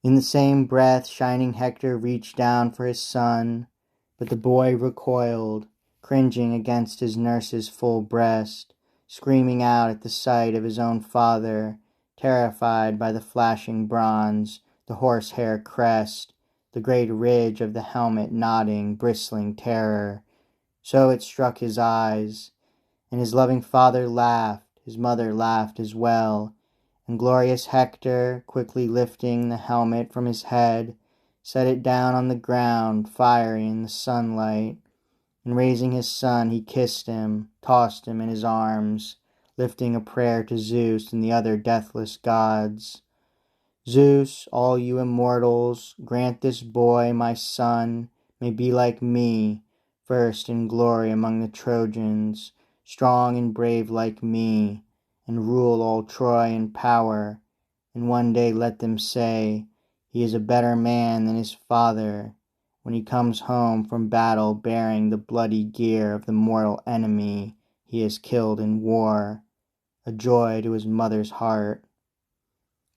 In the same breath, shining Hector reached down for his son, but the boy recoiled, cringing against his nurse's full breast, screaming out at the sight of his own father, terrified by the flashing bronze, the horsehair crest, the great ridge of the helmet nodding, bristling terror. So it struck his eyes, and his loving father laughed, his mother laughed as well, and glorious Hector, quickly lifting the helmet from his head, set it down on the ground, fiery in the sunlight, and raising his son, he kissed him, tossed him in his arms, lifting a prayer to Zeus and the other deathless gods. Zeus, all you immortals, grant this boy, my son, may be like me, first in glory among the Trojans, strong and brave like me, and rule all Troy in power, and one day let them say, he is a better man than his father, when he comes home from battle bearing the bloody gear of the mortal enemy he has killed in war, a joy to his mother's heart.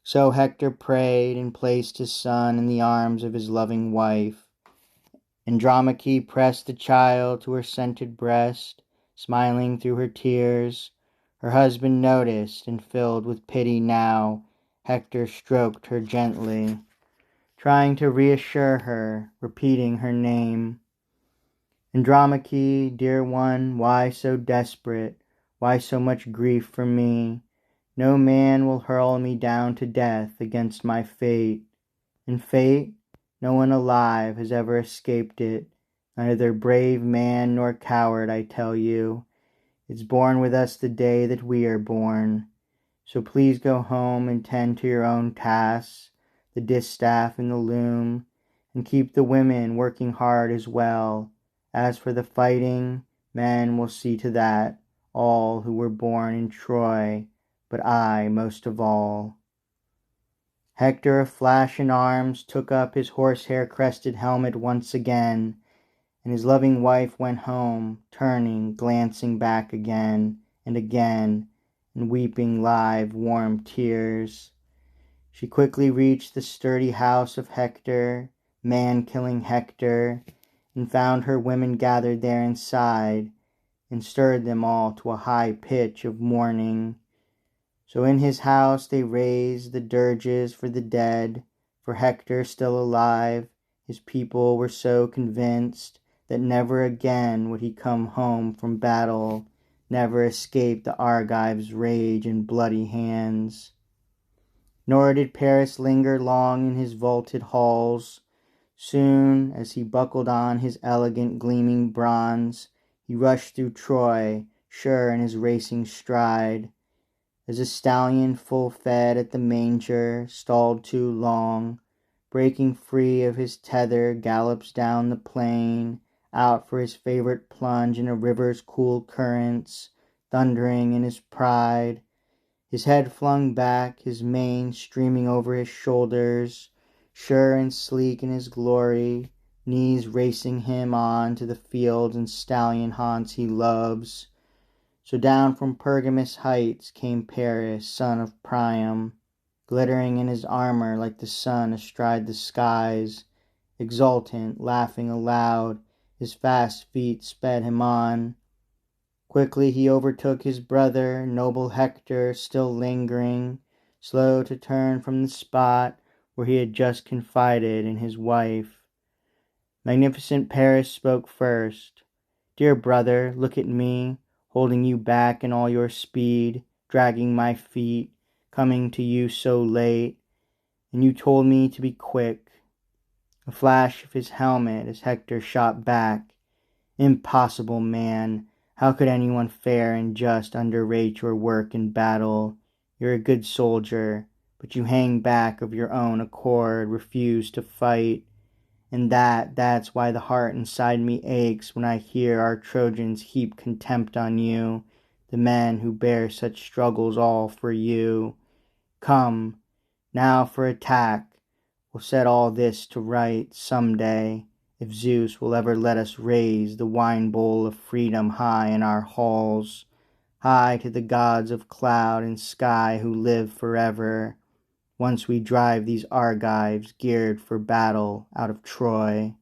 So Hector prayed and placed his son in the arms of his loving wife. Andromache pressed the child to her scented breast, smiling through her tears. Her husband noticed, and filled with pity now, Hector stroked her gently, trying to reassure her, repeating her name. Andromache, dear one, why so desperate? Why so much grief for me? No man will hurl me down to death against my fate. And fate, no one alive has ever escaped it, neither brave man nor coward, I tell you. It's born with us the day that we are born. So please go home and tend to your own tasks, the distaff and the loom, and keep the women working hard as well. As for the fighting, men will see to that, all who were born in Troy, but I most of all. Hector, aflash in arms, took up his horsehair crested helmet once again, and his loving wife went home, turning, glancing back again and again, and weeping live, warm tears. She quickly reached the sturdy house of Hector, man-killing Hector, and found her women gathered there inside, and stirred them all to a high pitch of mourning. So in his house they raised the dirges for the dead, for Hector still alive. His people were so convinced that never again would he come home from battle, never escape the Argives' rage and bloody hands. Nor did Paris linger long in his vaulted halls. Soon as he buckled on his elegant gleaming bronze, he rushed through Troy, sure in his racing stride. As a stallion full fed at the manger, stalled too long, breaking free of his tether, gallops down the plain, out for his favorite plunge in a river's cool currents, thundering in his pride, his head flung back, his mane streaming over his shoulders, sure and sleek in his glory, knees racing him on to the fields and stallion haunts he loves. So down from Pergamus heights came Paris, son of Priam, glittering in his armor like the sun astride the skies, exultant, laughing aloud, his fast feet sped him on. Quickly he overtook his brother, noble Hector, still lingering, slow to turn from the spot where he had just confided in his wife. Magnificent Paris spoke first. Dear brother, look at me, holding you back in all your speed, dragging my feet, coming to you so late, and you told me to be quick. A flash of his helmet as Hector shot back. Impossible, man! How could anyone fair and just underrate your work in battle? You're a good soldier, but you hang back of your own accord, refuse to fight. And that's why the heart inside me aches when I hear our Trojans heap contempt on you, the men who bear such struggles all for you. Come, now for attack. We'll set all this to right some day, if Zeus will ever let us raise the wine bowl of freedom high in our halls, high to the gods of cloud and sky who live forever. once we drive these Argives geared for battle out of Troy.